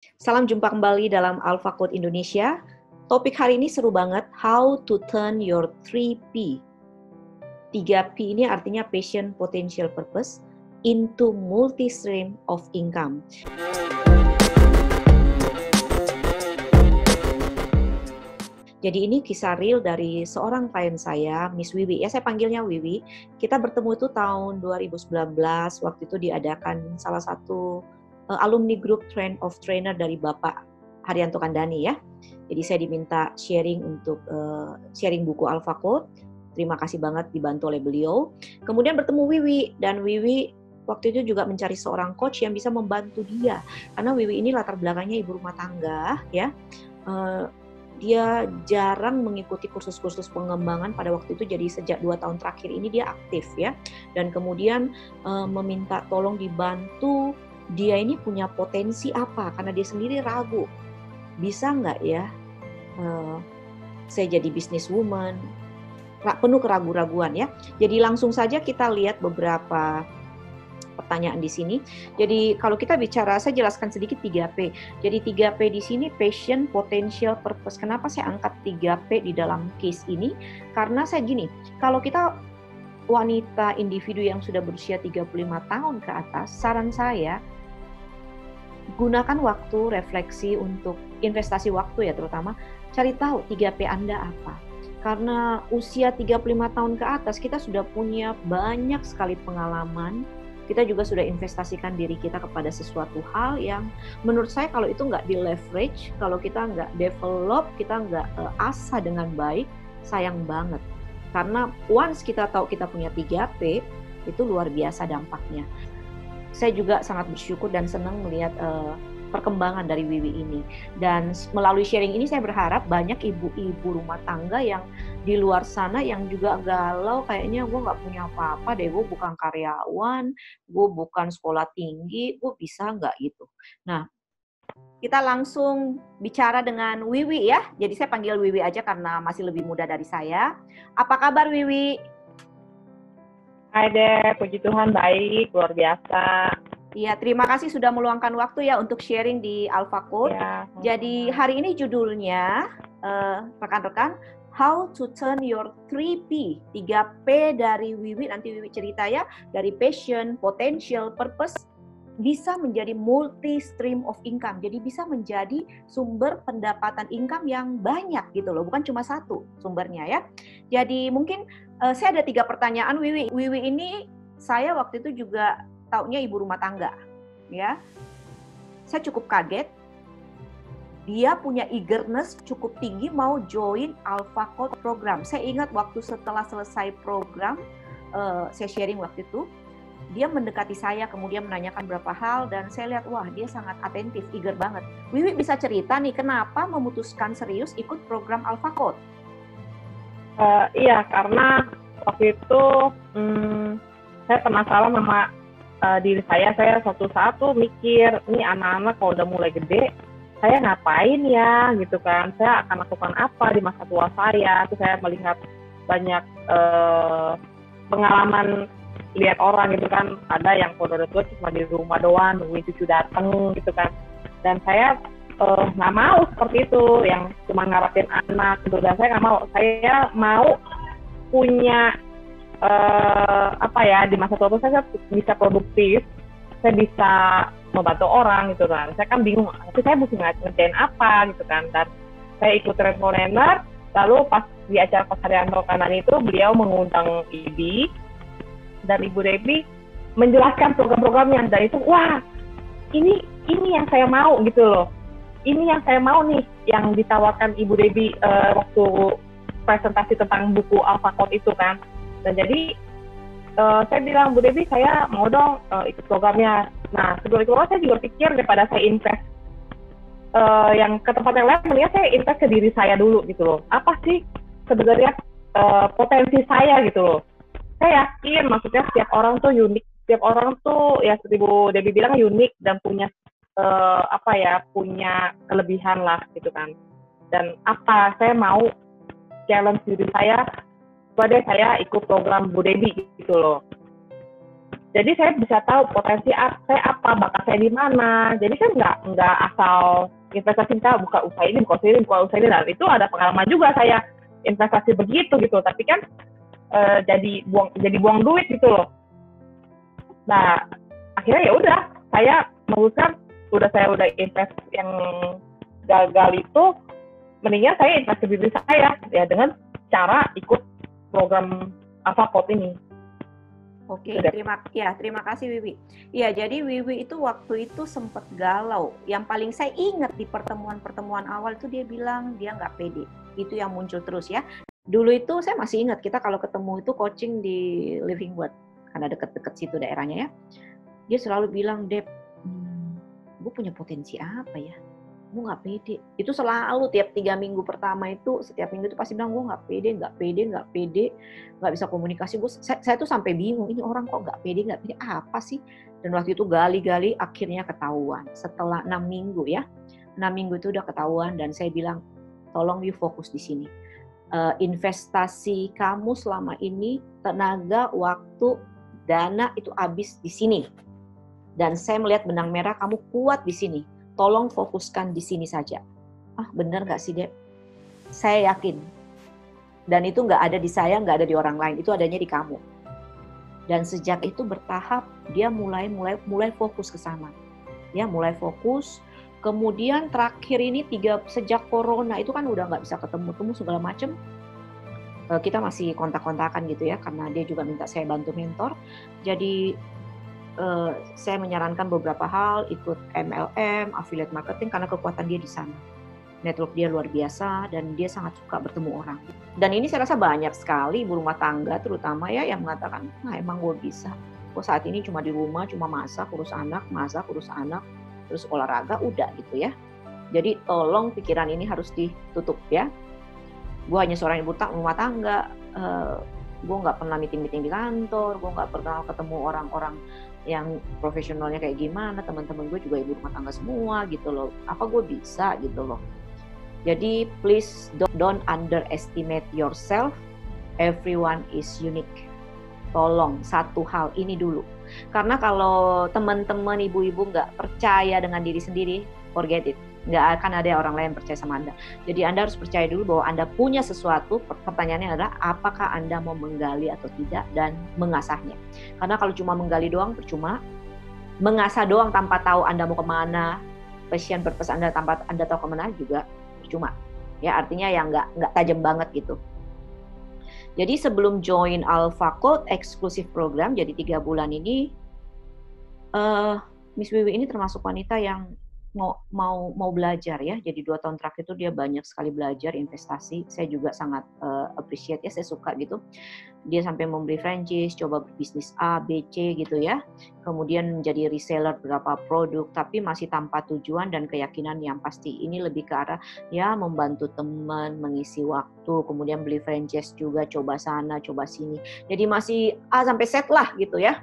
Salam jumpa kembali dalam Alpha Code Indonesia. Topik hari ini seru banget, how to turn your 3P. 3P ini artinya passion, potential, purpose into multi-stream of income. Jadi ini kisah real dari seorang klien saya, Miss Wiwi. Ya, saya panggilnya Wiwi. Kita bertemu itu tahun 2019, waktu itu diadakan salah satu alumni group train of trainer dari Bapak Haryanto Kandani ya. Jadi saya diminta sharing untuk sharing buku Alpha Code. Terima kasih banget dibantu oleh beliau. Kemudian bertemu Wiwi, dan Wiwi waktu itu juga mencari seorang coach yang bisa membantu dia. Karena Wiwi ini latar belakangnya ibu rumah tangga ya. Dia jarang mengikuti kursus-kursus pengembangan pada waktu itu, jadi sejak 2 tahun terakhir ini dia aktif ya. Dan kemudian meminta tolong dibantu, dia ini punya potensi apa, karena dia sendiri ragu, bisa nggak ya saya jadi businesswoman, penuh keraguan-raguan ya. Jadi langsung saja kita lihat beberapa pertanyaan di sini. Jadi kalau kita bicara, saya jelaskan sedikit 3P. Jadi 3P di sini passion, potential, purpose. Kenapa saya angkat 3P di dalam case ini? Karena saya gini, kalau kita wanita individu yang sudah berusia 35 tahun ke atas, saran saya gunakan waktu refleksi untuk investasi waktu ya, terutama cari tahu 3P Anda apa. Karena usia 35 tahun ke atas kita sudah punya banyak sekali pengalaman, kita juga sudah investasikan diri kita kepada sesuatu hal yang menurut saya kalau itu nggak di leverage, kalau kita nggak develop, kita nggak asah dengan baik, sayang banget. Karena once kita tahu kita punya 3P, itu luar biasa dampaknya. Saya juga sangat bersyukur dan senang melihat perkembangan dari Wiwi ini. Dan melalui sharing ini saya berharap banyak ibu-ibu rumah tangga yang di luar sana yang juga galau, kayaknya gue nggak punya apa-apa deh, gue bukan karyawan, gue bukan sekolah tinggi, gue bisa nggak gitu. Nah, kita langsung bicara dengan Wiwi ya. Jadi saya panggil Wiwi aja karena masih lebih muda dari saya. Apa kabar Wiwi? Hai deh, puji Tuhan baik, luar biasa. Iya, terima kasih sudah meluangkan waktu ya untuk sharing di Alpha Code. Ya, jadi hari ini judulnya, rekan-rekan, How to Turn Your 3P. 3P dari Wiwi, nanti Wiwi cerita ya, dari passion, potential, purpose, bisa menjadi multi-stream of income. Jadi bisa menjadi sumber pendapatan income yang banyak gitu loh, bukan cuma satu sumbernya ya. Jadi mungkin saya ada 3 pertanyaan Wiwi. Wiwi ini saya waktu itu juga taunya ibu rumah tangga, ya. Saya cukup kaget. Dia punya eagerness cukup tinggi mau join Alpha Code program. Saya ingat waktu setelah selesai program, saya sharing waktu itu, dia mendekati saya, kemudian menanyakan beberapa hal, dan saya lihat, wah dia sangat atentif, eager banget. Wiwi bisa cerita nih, kenapa memutuskan serius ikut program Alpha Code? Iya, karena waktu itu saya penasaran sama diri saya suatu saat tuh mikir, ini anak-anak kalau udah mulai gede, saya ngapain ya gitu kan, saya akan lakukan apa di masa tua saya. Terus saya melihat banyak pengalaman, lihat orang gitu kan, ada yang kalau udah tua cuma di rumah doang nungguin cucu datang gitu kan, dan saya nggak mau seperti itu, yang cuma ngarepin anak gitu. Dan saya nggak mau, saya mau punya di masa tua saya bisa produktif, saya bisa membantu orang gitu kan. Saya kan bingung, tapi saya mesti ngerjain apa gitu kan. Dan saya ikut trainer, lalu pas di acara Pak Haryanto Kandani itu, beliau mengundang Ibi, dan Ibu Debbie menjelaskan program-programnya, dan itu wah, ini yang saya mau gitu loh. Ini yang saya mau nih, yang ditawarkan Ibu Debbie waktu presentasi tentang buku Alpha Code itu kan. Dan jadi saya bilang, Bu Debbie, saya mau dong ikut programnya. Nah, sebelum itu saya juga pikir, daripada saya invest yang ke tempat yang lain, mendingan saya invest ke diri saya dulu gitu loh. Apa sih sebenarnya potensi saya gitu loh. Saya yakin, maksudnya setiap orang tuh unik, setiap orang tuh ya seperti Bu Debbie bilang unik dan punya punya kelebihan lah gitu kan. Dan saya mau challenge diri saya, pada saya ikut program Bu Debbie gitu loh. Jadi saya bisa tahu potensi saya apa, bakat saya di mana. Jadi saya nggak asal investasi, kita buka usaha ini, buka usaha ini. Dan itu ada pengalaman juga saya investasi begitu gitu. Tapi kan jadi buang duit gitu loh. Nah akhirnya ya udah, saya memutuskan saya udah invest yang gagal itu, mendingan saya investasi diri saya ya dengan cara ikut program AlphaCode ini. Oke, terima kasih Wiwi. Ya, jadi Wiwi itu waktu itu sempat galau. Yang paling saya ingat di pertemuan awal itu dia bilang dia nggak pede. Itu yang muncul terus ya. Dulu itu saya masih ingat kita kalau ketemu itu coaching di Living Word, karena deket-deket situ daerahnya ya. Dia selalu bilang, Dep, gue punya potensi apa ya? Gue nggak pede. Itu selalu tiap 3 minggu pertama itu, setiap minggu itu pasti bilang gue nggak pede, nggak bisa komunikasi. Saya tuh sampai bingung, ini orang kok nggak pede apa sih? Dan waktu itu gali-gali akhirnya ketahuan. Setelah 6 minggu ya, 6 minggu itu udah ketahuan dan saya bilang, tolong you fokus di sini. Investasi kamu selama ini, tenaga, waktu, dana itu habis di sini. Dan saya melihat benang merah kamu kuat di sini. Tolong fokuskan di sini saja. Benar nggak sih, Dep? Saya yakin. Dan itu nggak ada di saya, nggak ada di orang lain. Itu adanya di kamu. Dan sejak itu bertahap, dia mulai fokus ke sana. Ya, mulai fokus. Kemudian terakhir ini sejak corona itu kan udah nggak bisa ketemu segala macam. Kita masih kontak-kontakan gitu ya, karena dia juga minta saya bantu mentor. Jadi saya menyarankan beberapa hal, ikut MLM, affiliate marketing, karena kekuatan dia di sana. Network dia luar biasa, dan dia sangat suka bertemu orang. Dan ini saya rasa banyak sekali ibu rumah tangga, terutama ya, yang mengatakan, emang gue bisa. Kok saat ini cuma di rumah, cuma masak, urus anak, terus olahraga, udah gitu ya. Jadi tolong pikiran ini harus ditutup ya. Gue hanya seorang ibu rumah tangga, gue nggak pernah meeting-meeting di kantor, gue nggak pernah ketemu orang-orang yang profesionalnya kayak gimana, teman-teman gue juga ibu rumah tangga semua gitu loh, apa gue bisa gitu loh. Jadi please don't underestimate yourself, everyone is unique. Tolong satu hal ini dulu, karena kalau teman-teman ibu-ibu nggak percaya dengan diri sendiri, forget it. Nggak akan ada orang lain percaya sama Anda. Jadi Anda harus percaya dulu bahwa Anda punya sesuatu. Pertanyaannya adalah apakah Anda mau menggali atau tidak dan mengasahnya. Karena kalau cuma menggali doang percuma, mengasah doang tanpa tahu Anda mau kemana, passion purpose Anda tanpa Anda tahu kemana juga percuma. Ya, artinya yang nggak tajam banget gitu. Jadi sebelum join AlphaCode eksklusif program, jadi 3 bulan ini, Miss Wiwi ini termasuk wanita yang mau belajar ya. Jadi 2 tahun terakhir itu dia banyak sekali belajar investasi. Saya juga sangat appreciate ya, saya suka gitu. Dia sampai membeli franchise, coba berbisnis A, B, C gitu ya. Kemudian menjadi reseller beberapa produk, tapi masih tanpa tujuan dan keyakinan yang pasti. Ini lebih ke arah ya membantu teman, mengisi waktu, kemudian beli franchise juga, coba sana, coba sini. Jadi masih A sampai Z lah gitu ya.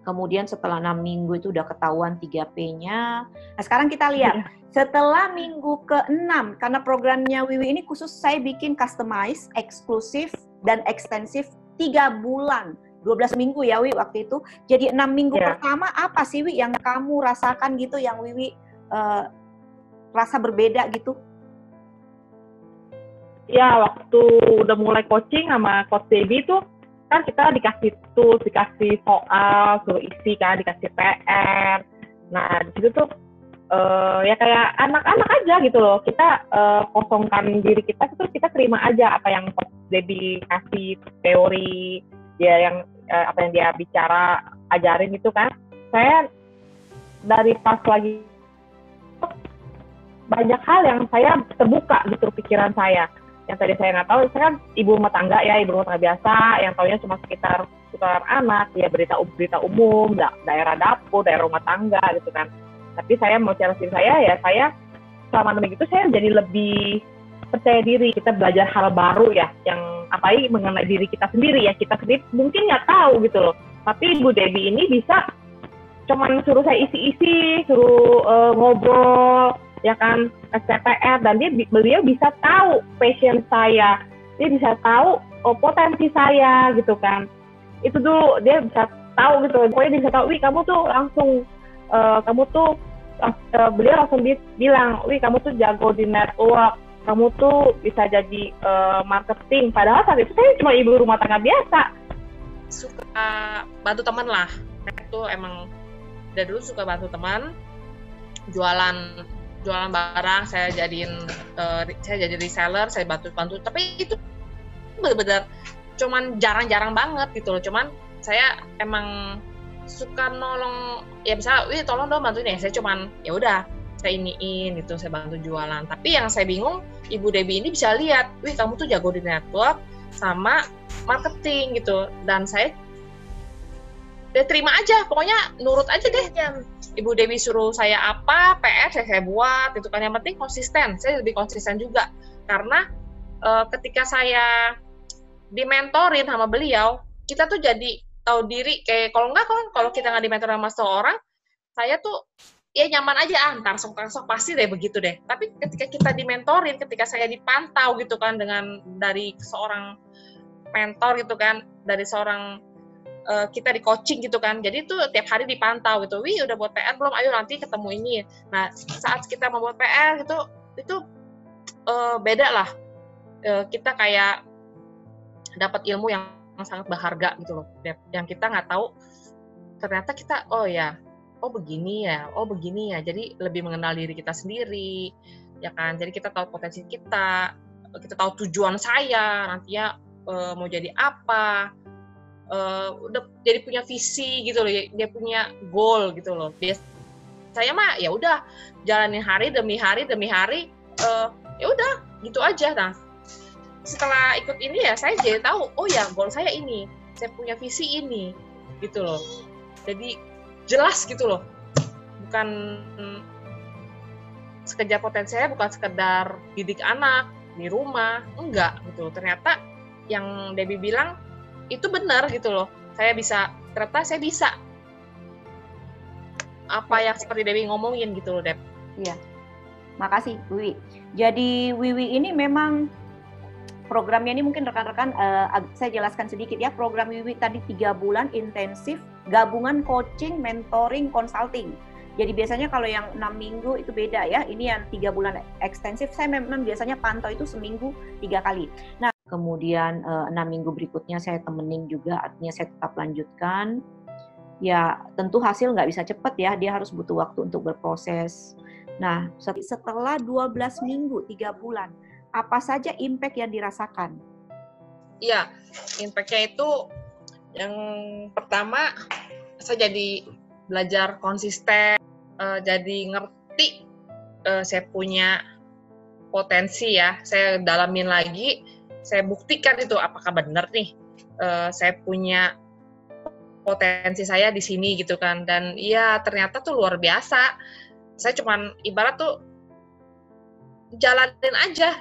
Kemudian setelah 6 minggu itu udah ketahuan 3P-nya. Nah sekarang kita lihat, setelah minggu ke-6, karena programnya Wiwi ini khusus saya bikin customize, eksklusif, dan ekstensif 3 bulan. 12 minggu ya Wiwi waktu itu. Jadi 6 minggu pertama apa sih Wiwi yang kamu rasakan gitu, yang Wiwi rasa berbeda gitu? Ya waktu udah mulai coaching sama Coach Debbie tuh, kan kita dikasih tools, dikasih soal, suruh isi kan, dikasih PR. Nah di situ tuh ya kayak anak-anak aja gitu loh. Kita kosongkan diri kita, terus kita terima aja apa yang Coach Debbie kasih teori, ya yang apa yang dia bicara ajarin itu kan. Saya dari pas lagi banyak hal yang saya terbuka gitu pikiran saya. Yang tadi saya nggak tahu, saya kan ibu rumah tangga ya, ibu rumah tangga biasa, yang taunya cuma sekitar anak, ya berita umum, daerah dapur, daerah rumah tangga gitu kan. Tapi saya mau cara diri saya, ya saya selama itu saya jadi lebih percaya diri, kita belajar hal baru ya, yang apalagi mengenai diri kita sendiri ya, kita sendiri mungkin nggak tahu gitu loh. Tapi Ibu Debbie ini bisa cuman suruh saya isi-isi, suruh ngobrol, ya kan, SPPR, dan beliau bisa tahu passion saya, dia bisa tahu potensi saya gitu kan. Itu dulu dia bisa tahu gitu, pokoknya dia bisa tahu, wih kamu tuh langsung beliau langsung bilang, wih kamu tuh jago di network, kamu tuh bisa jadi marketing. Padahal saat itu saya cuma ibu rumah tangga biasa. Suka bantu teman lah, itu emang dari dulu suka bantu teman, jualan barang, saya jadi reseller, saya bantu, tapi itu benar-benar cuman jarang-jarang banget gitu loh. Cuman saya emang suka nolong, ya misalnya, wih tolong dong bantuin ya, saya cuman ya udah saya iniin gitu, saya bantu jualan. Tapi yang saya bingung, Ibu Debbie ini bisa lihat, wih kamu tuh jago di network sama marketing gitu, dan saya terima aja, pokoknya nurut aja deh. Ibu Debbie suruh saya apa, PR saya buat gitu kan. Yang penting konsisten, saya lebih konsisten juga, karena ketika saya dimentorin sama beliau, kita tuh jadi tahu diri. Kayak kalau kita nggak dimentorin sama seorang, saya tuh ya nyaman aja, ntar sok pasti deh begitu deh. Tapi ketika kita dimentorin, ketika saya dipantau gitu kan dari seorang mentor gitu kan, dari seorang kita di coaching gitu kan, jadi tuh tiap hari dipantau gitu, wih udah buat PR belum, ayo nanti ketemu ini. Nah saat kita membuat PR itu beda lah, kita kayak dapat ilmu yang sangat berharga gitu loh, yang kita nggak tahu ternyata kita begini ya, jadi lebih mengenal diri kita sendiri ya kan. Jadi kita tahu potensi kita tahu tujuan saya nantinya mau jadi apa, udah jadi punya visi gitu loh, dia punya goal gitu loh. Saya mah ya udah jalanin hari demi hari ya udah gitu aja. Nah setelah ikut ini ya saya jadi tahu, oh ya goal saya ini, saya punya visi ini gitu loh. Jadi jelas gitu loh, bukan sekedar potensi saya, bukan sekedar didik anak di rumah, enggak gitu. Ternyata yang Debbie bilang itu benar gitu loh, ternyata saya bisa apa yang seperti Debbie ngomongin gitu loh, Deb. Iya, makasih Wiwi. Jadi Wiwi ini memang programnya ini mungkin rekan-rekan saya jelaskan sedikit ya. Program Wiwi tadi 3 bulan intensif, gabungan coaching, mentoring, consulting. Jadi biasanya kalau yang 6 minggu itu beda ya. Ini yang 3 bulan ekstensif, saya memang biasanya pantau itu seminggu 3 kali. Nah kemudian 6 minggu berikutnya saya temenin juga, artinya saya tetap lanjutkan. Ya tentu hasil nggak bisa cepat ya, dia harus butuh waktu untuk berproses. Nah setelah 12 minggu, 3 bulan, apa saja impact yang dirasakan? Iya, impact-nya itu yang pertama saya jadi belajar konsisten, jadi ngerti saya punya potensi ya, saya dalamin lagi, saya buktikan itu apakah benar nih saya punya potensi saya di sini gitu kan. Dan ya ternyata tuh luar biasa, saya cuman ibarat tuh jalanin aja.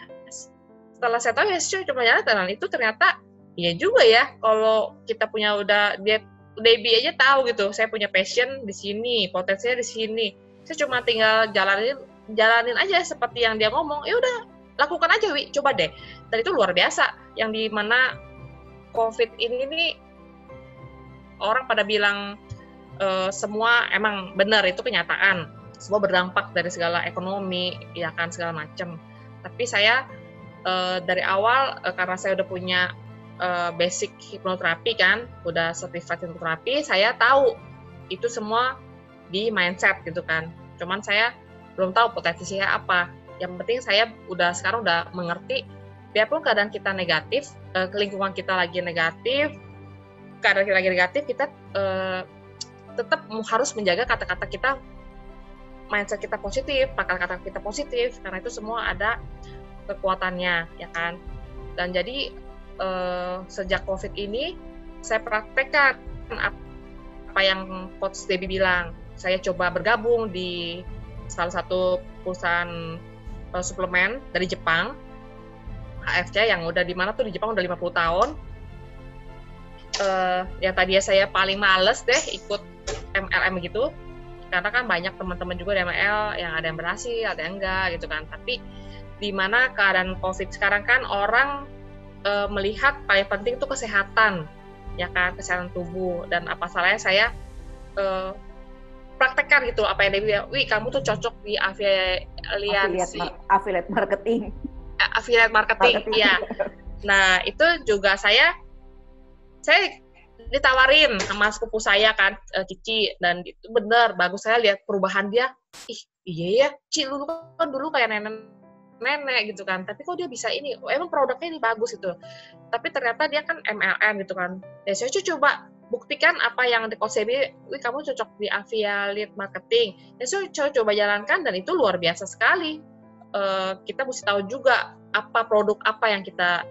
Setelah saya tahu ya saya cuma jalan, dan itu ternyata iya juga ya, kalau kita punya Debbie aja tahu gitu, saya punya passion di sini, potensinya di sini, saya cuma tinggal jalanin aja seperti yang dia ngomong, ya udah lakukan aja Wi, coba deh. Dan itu luar biasa, yang dimana COVID ini nih orang pada bilang semua emang benar, itu kenyataan, semua berdampak dari segala ekonomi ya kan, segala macam. Tapi saya dari awal karena saya udah punya basic hipnoterapi kan, udah certified hipnoterapi, saya tahu itu semua di mindset gitu kan. Cuman saya belum tahu potensi saya apa. Yang penting saya sekarang udah mengerti, biarpun keadaan kita negatif, lingkungan kita lagi negatif, keadaan kita lagi negatif, kita tetap harus menjaga kata-kata kita, mindset kita positif, kata-kata kita positif, karena itu semua ada kekuatannya ya kan. Dan jadi sejak COVID ini saya praktekkan apa yang Coach Debbie bilang. Saya coba bergabung di salah satu perusahaan suplemen dari Jepang, HFC, yang udah di mana tuh di Jepang udah 50 tahun. Yang tadinya saya paling males deh ikut MLM gitu, karena kan banyak teman-teman juga di ML yang ada yang berhasil, ada yang enggak gitu kan. Tapi di mana keadaan COVID sekarang kan orang melihat paling penting itu kesehatan ya kan, kesehatan tubuh, dan apa salahnya saya praktekkan gitu apa yang dia bilang, wih kamu tuh cocok di affiliate marketing. Affiliate marketing, ya. Nah itu juga saya ditawarin sama sepupu saya kan, Cici, dan itu bener bagus. Saya lihat perubahan dia, iya ya, Ci dulu kayak nenek gitu kan, tapi kok dia bisa ini, emang produknya ini bagus gitu. Tapi ternyata dia kan MLM gitu kan. Ya saya coba buktikan apa yang di konsep ini, wih kamu cocok di affiliate marketing. Ya saya coba jalankan dan itu luar biasa sekali. Kita mesti tahu juga apa produk apa yang kita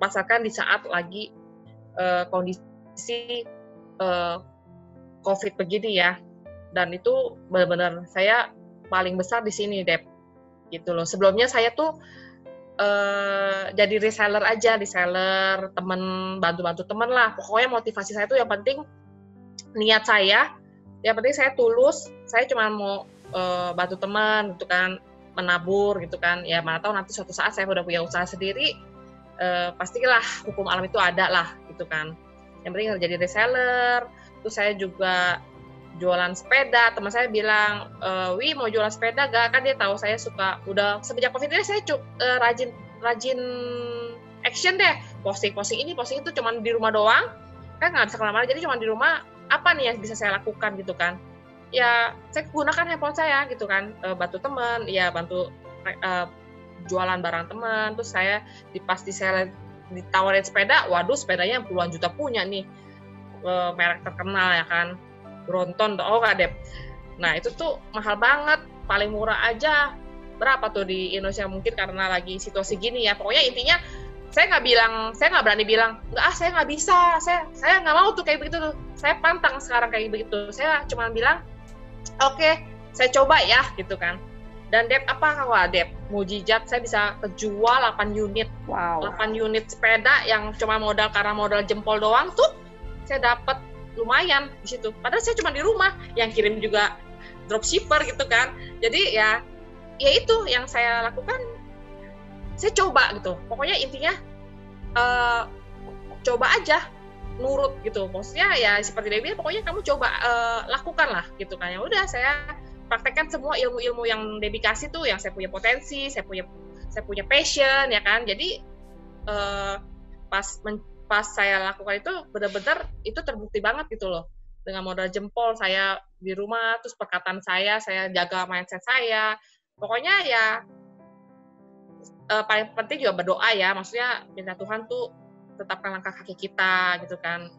pasarkan di saat lagi kondisi COVID begini ya. Dan itu benar-benar saya paling besar di sini, Dep. Gitu loh. Sebelumnya saya tuh jadi reseller aja, temen, bantu temen lah. Pokoknya motivasi saya tuh yang penting niat saya, yang penting saya tulus, saya cuma mau bantu teman gitu kan, menabur gitu kan. Ya mana tahu nanti suatu saat saya udah punya usaha sendiri, pastilah hukum alam itu ada lah gitu kan. Yang penting jadi reseller. Terus saya juga jualan sepeda. Teman saya bilang, Wi mau jualan sepeda gak? Kan dia tahu saya suka, udah semenjak COVID ini saya rajin action deh, posting ini, posting itu, cuman di rumah doang, kan nggak bisa kemana-mana, jadi cuman di rumah, apa nih yang bisa saya lakukan gitu kan. Ya saya gunakan handphone saya gitu kan, bantu teman, ya bantu jualan barang teman. Terus saya ditawarin sepeda, waduh sepedanya puluhan juta punya nih, merek terkenal ya kan, Bronton, oh Kak Dep. Nah itu tuh mahal banget, paling murah aja berapa tuh di Indonesia, mungkin karena lagi situasi gini ya. Pokoknya intinya saya nggak berani bilang saya nggak bisa, saya nggak mau tuh kayak begitu tuh. Saya pantang sekarang kayak begitu. Saya cuma bilang oke, saya coba ya gitu kan. Dan Dep Dep mujizat, saya bisa kejual 8 unit. Wow. 8 unit sepeda yang cuma karena modal jempol doang tuh saya dapat lumayan di situ. Padahal saya cuma di rumah, yang kirim juga dropshipper gitu kan. Jadi ya itu yang saya lakukan, saya coba gitu. Pokoknya intinya coba aja, nurut gitu. Maksudnya ya seperti dia bilang, pokoknya kamu coba lakukan lah gitu kan. Ya udah saya praktekkan semua ilmu-ilmu yang dedikasi tuh, yang saya punya potensi, saya punya passion ya kan. Jadi pas saya lakukan itu benar-benar itu terbukti banget gitu loh. Dengan modal jempol saya di rumah, terus perkataan saya jaga mindset saya. Pokoknya ya paling penting juga berdoa ya, maksudnya minta Tuhan tuh tetapkan langkah kaki kita gitu kan.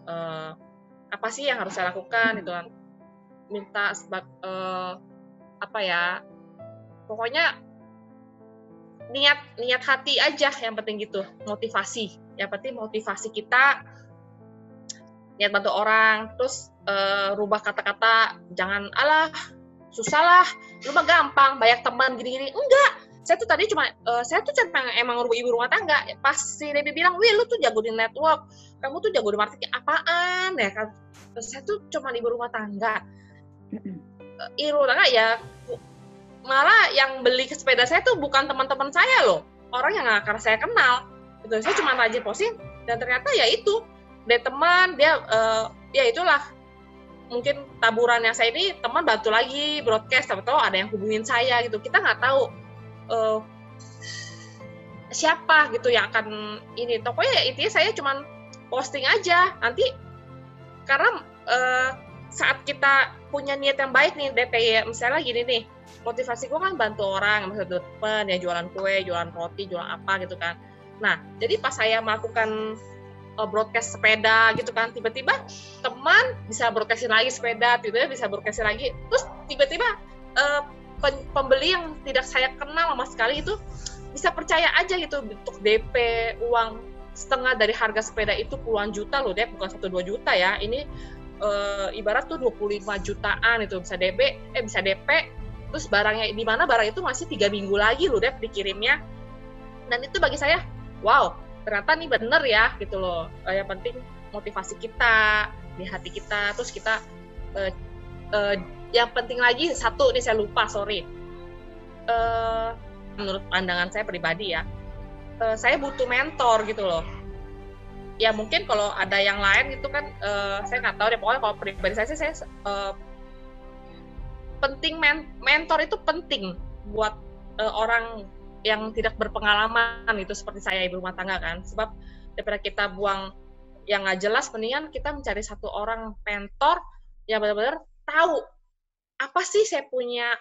Apa sih yang harus saya lakukan gitu kan. Minta pokoknya niat hati aja yang penting gitu, motivasi. Yang penting motivasi kita niat bantu orang, terus rubah kata-kata, jangan alah susah lah, lu mah gampang, banyak teman gini-gini. Enggak, saya tuh emang ibu rumah tangga. Pas si Debbie bilang, wih lu tuh jago di network, kamu tuh jago di marketing, apaan ya kan. Saya tuh cuma ibu rumah tangga. Ibu rumah tangga ya, malah yang beli sepeda saya tuh bukan teman-teman saya loh, orang yang nggak saya kenal. Gitu. Saya cuma rajin posting, dan ternyata ya itu, dari teman, dia ya itulah, mungkin taburan yang saya ini, teman bantu lagi broadcast, tahu-tahu ada yang hubungin saya gitu. Kita nggak tahu siapa gitu yang akan ini. Pokoknya intinya saya cuma posting aja. Nanti karena saat kita punya niat yang baik nih, DP, misalnya gini nih, motivasi gue kan bantu orang, maksudnya teman ya, jualan kue, jualan roti, jualan apa gitu kan. Nah, jadi pas saya melakukan broadcast sepeda gitu kan, tiba-tiba teman bisa broadcastin lagi sepeda, tiba-tiba bisa broadcastin lagi, terus tiba-tiba pembeli yang tidak saya kenal sama sekali itu bisa percaya aja gitu, untuk DP uang setengah dari harga sepeda itu puluhan juta loh, Dep, bukan 1-2 juta ya. Ini ibarat tuh 25 jutaan itu bisa DP, terus barangnya di mana barang itu masih 3 minggu lagi loh, Dep, dikirimnya. Dan itu bagi saya, wow, ternyata nih bener ya gitu loh. Yang penting motivasi kita di hati kita, terus kita yang penting lagi satu nih, saya lupa, sorry. Menurut pandangan saya pribadi ya, saya butuh mentor gitu loh. ya mungkin kalau ada yang lain gitu kan, saya nggak tahu deh, pokoknya kalau pribadi saya penting mentor itu penting buat orang yang tidak berpengalaman itu seperti saya ibu rumah tangga kan, sebab daripada kita buang yang nggak jelas, mendingan kita mencari satu orang mentor yang benar-benar tahu apa sih saya punya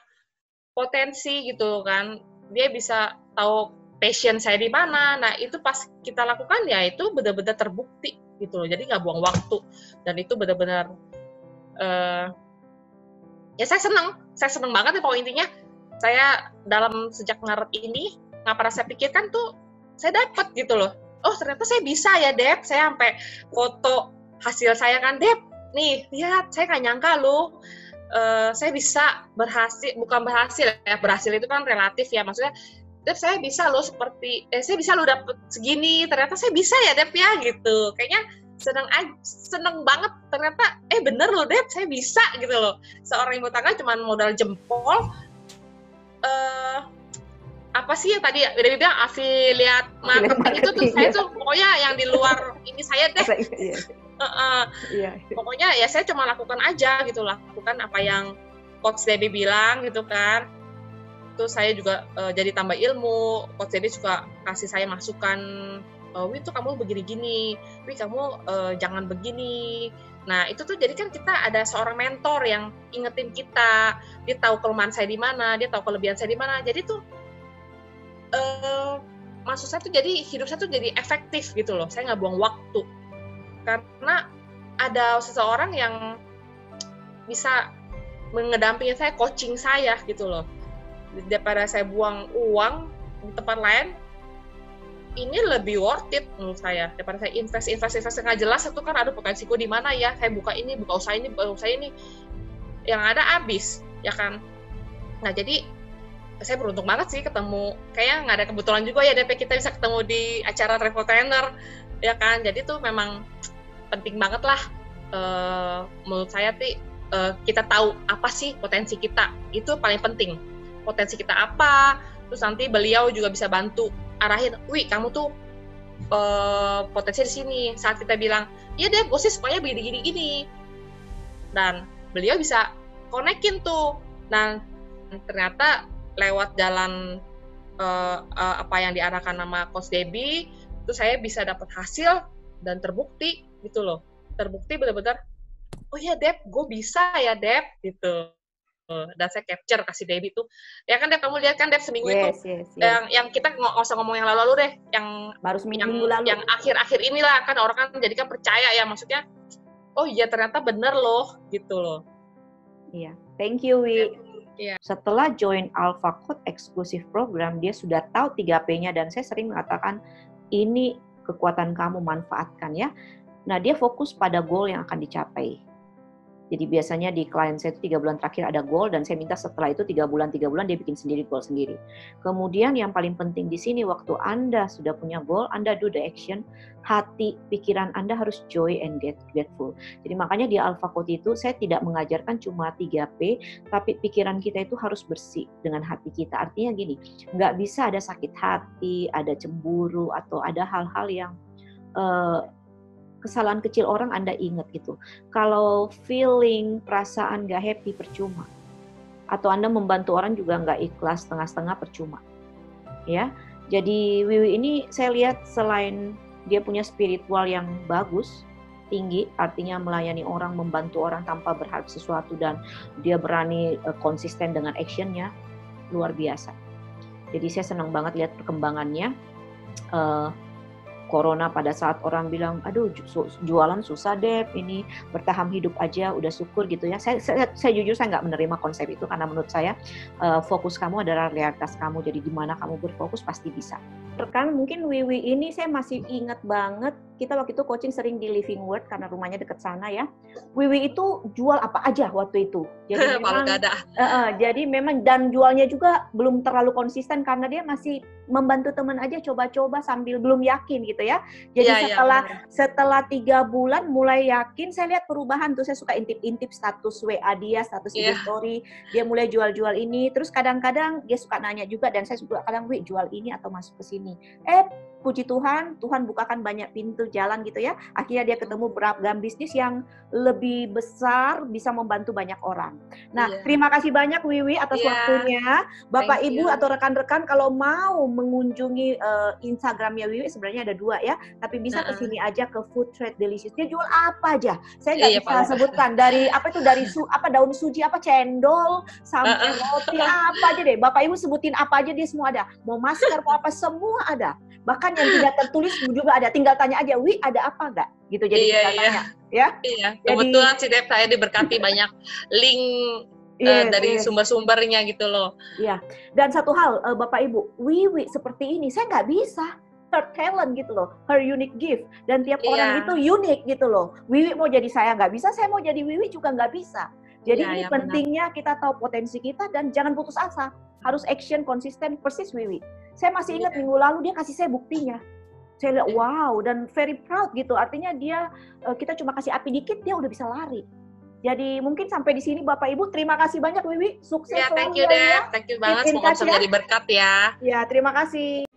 potensi gitu kan, dia bisa tahu passion saya di mana. Nah itu pas kita lakukan ya itu benar-benar terbukti gitu loh, jadi nggak buang waktu, dan itu benar-benar ya saya seneng banget ya, pokoknya intinya saya dalam sejak Maret ini nggak pernah saya pikirkan tuh saya dapat gitu loh. Oh ternyata saya bisa ya Dep, saya sampai foto hasil saya kan, Dep nih lihat saya nggak nyangka loh, saya bisa bukan berhasil ya, berhasil itu kan relatif ya, maksudnya Dep saya bisa loh saya bisa loh dapet segini, ternyata saya bisa ya Dep ya gitu, kayaknya seneng banget, ternyata bener loh Dep saya bisa gitu loh. Seorang ibu tangga cuma modal jempol, apa sih yang tadi udah bilang affiliate marketing itu tuh saya tuh pokoknya yang di luar ini saya deh. Pokoknya ya saya cuma lakukan aja gitu, lakukan apa yang Coach Debbie bilang gitu kan. Terus saya juga jadi tambah ilmu, Coach Debbie juga kasih saya masukan, Wi tuh kamu begini-gini, Wi kamu jangan begini. Nah itu tuh jadi kan kita ada seorang mentor yang ingetin kita, dia tahu kelemahan saya di mana, dia tahu kelebihan saya di mana, jadi tuh maksud saya tuh jadi hidup saya tuh jadi efektif gitu loh, saya nggak buang waktu karena ada seseorang yang bisa mengedampingi saya, coaching saya gitu loh. Daripada saya buang uang di tempat lain, ini lebih worth it menurut saya daripada saya invest nggak jelas. Itu kan ada potensiku di mana ya, saya buka usaha ini yang ada habis ya kan. Nah jadi saya beruntung banget sih ketemu, kayaknya nggak ada kebetulan juga ya DP kita bisa ketemu di acara Travel Trainer ya kan. Jadi tuh memang penting banget lah menurut saya kita tahu apa sih potensi kita, itu paling penting. Potensi kita apa, terus nanti beliau juga bisa bantu arahin, Wi kamu tuh potensi di sini. Saat kita bilang iya deh gue sih pokoknya begini, dan beliau bisa konekin tuh, dan ternyata lewat jalan apa yang diarahkan nama Coach Debbie, itu saya bisa dapat hasil dan terbukti gitu loh, terbukti benar-benar, oh ya Deb, gue bisa ya Deb gitu. Dan saya capture kasih Debbie tuh, ya kan Deb, kamu lihat kan Deb seminggu itu, yang kita nggak usah ngomong yang lalu-lalu deh, yang baru seminggu lalu, yang akhir-akhir inilah kan orang kan jadi kan percaya ya, maksudnya, oh iya ternyata bener loh gitu loh. Iya, thank you Wi. Yeah. Setelah join Alpha Code Exclusive Program, dia sudah tahu 3P-nya, dan saya sering mengatakan, ini kekuatan kamu, manfaatkan ya. Nah, dia fokus pada goal yang akan dicapai. Jadi biasanya di klien saya itu 3 bulan terakhir ada goal, dan saya minta setelah itu 3 bulan dia bikin sendiri goal sendiri. Kemudian yang paling penting di sini, waktu Anda sudah punya goal, Anda do the action, hati, pikiran Anda harus joy and grateful. Jadi makanya di Alpha Code itu saya tidak mengajarkan cuma 3P, tapi pikiran kita itu harus bersih dengan hati kita. Artinya gini, nggak bisa ada sakit hati, ada cemburu, atau ada hal-hal yang kesalahan kecil orang Anda ingat gitu. Kalau feeling, perasaan gak happy percuma. Atau Anda membantu orang juga gak ikhlas, setengah-setengah percuma. Ya, jadi Wiwi ini saya lihat selain dia punya spiritual yang bagus, tinggi, artinya melayani orang, membantu orang tanpa berharap sesuatu, dan dia berani konsisten dengan actionnya, luar biasa. Jadi saya senang banget lihat perkembangannya. Corona pada saat orang bilang, aduh jualan susah deh, ini bertahan hidup aja, udah syukur gitu ya. Saya jujur saya nggak menerima konsep itu, karena menurut saya fokus kamu adalah realitas kamu, jadi di mana kamu berfokus pasti bisa. Rekan, mungkin Wiwi ini saya masih ingat banget, kita waktu itu coaching sering di Living Word karena rumahnya dekat sana ya. Wiwi itu jual apa aja waktu itu. Jadi memang, jadi memang, dan jualnya juga belum terlalu konsisten karena dia masih membantu teman aja, coba-coba sambil belum yakin gitu ya. Jadi setelah 3 bulan mulai yakin, saya lihat perubahan tuh. Saya suka intip-intip status WA dia, status IG story, dia mulai jual-jual ini. Terus kadang-kadang dia suka nanya juga, dan saya suka kadang, Wi jual ini atau masuk ke sini. Puji Tuhan, Tuhan bukakan banyak pintu berjalan gitu ya. Akhirnya dia ketemu beragam bisnis yang lebih besar, bisa membantu banyak orang. Nah, terima kasih banyak Wiwi atas waktunya. Bapak Ibu atau rekan-rekan kalau mau mengunjungi Instagramnya Wiwi, sebenarnya ada 2 ya, tapi bisa ke sini aja ke Food Trade Delicious. Dia jual apa aja? Saya nggak bisa sebutkan, dari apa itu, dari daun suji, apa cendol sampai roti, apa aja deh. Bapak Ibu sebutin apa aja, dia semua ada. Mau masker, mau apa, semua ada. Bahkan yang tidak tertulis juga ada. Tinggal tanya aja, Wi ada apa nggak? Gitu, jadi tinggal tanya. Ya? Iya, kebetulan sih Dep, saya diberkati banyak link dari sumber-sumbernya gitu loh. Iya. Dan satu hal, Bapak Ibu, Wiwi seperti ini, saya nggak bisa. Her talent gitu loh, her unique gift. Dan tiap orang itu unik gitu loh. Wiwi mau jadi saya nggak bisa, saya mau jadi Wiwi juga nggak bisa. Jadi ini pentingnya kita tahu potensi kita dan jangan putus asa. Harus action, konsisten, persis Wiwi. Saya masih ingat minggu lalu dia kasih saya buktinya. Saya lihat, wow, dan very proud gitu. Artinya dia, kita cuma kasih api dikit, dia udah bisa lari. Jadi mungkin sampai di sini Bapak Ibu. Terima kasih banyak Wiwi. Sukses selalu ya. Thank you Dep. Thank you banget. Semoga bisa jadi berkat ya. Ya, terima kasih.